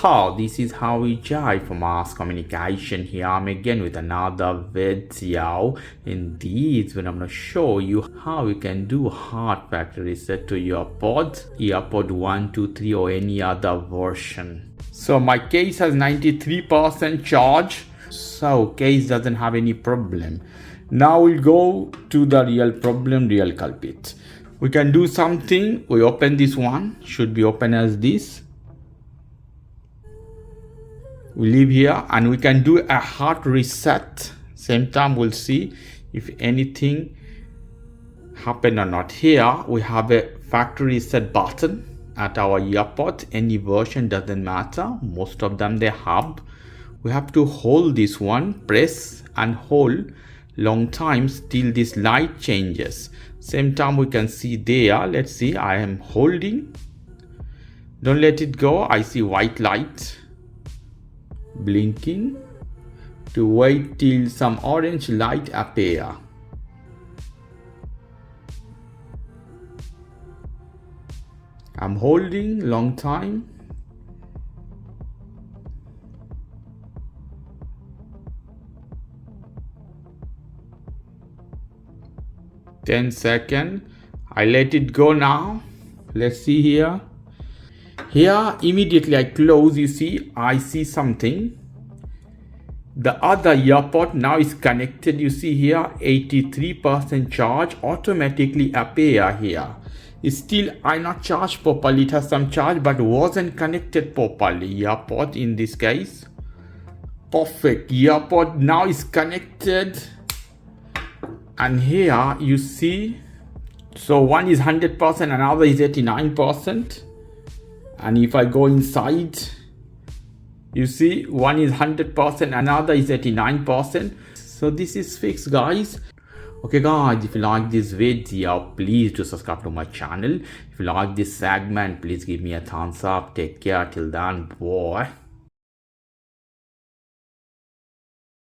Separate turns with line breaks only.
Wow, this is how we jive for mass communication. Here I'm again with another video. In this when I'm going to show you how you can do hard factory reset to your pods, AirPod 1, 2, 3 or any other version. So my case has 93% charge, so case doesn't have any problem. Now we'll go to the real problem, real culprit. We can do something. We open this one, should be open as this. We leave here and we can do a hard reset. Same time we'll see if anything happened or not. Here we have a factory reset button at our AirPod. Any version doesn't matter. Most of them they have. We have to hold this one, press and hold long times till this light changes. Same time we can see there. Let's see, I am holding. Don't let it go. I see white light blinking. To wait till some orange light appear. I'm holding long time. Ten seconds. I let it go now. Let's see here. Here immediately I close, you see, I see something. The other AirPod now is connected. You see here 83% charge automatically appear here. It's still I not charged properly. It has some charge but wasn't connected properly. AirPod in this case. Perfect. AirPod now is connected. And here you see, so one is 100%, another is 89%. And if I go inside, you see one is 100%, another is 89%. So this is fixed, guys. Okay guys, if you like this video, please do subscribe to my channel. If you like this segment, please give me a thumbs up. Take care till then, boy.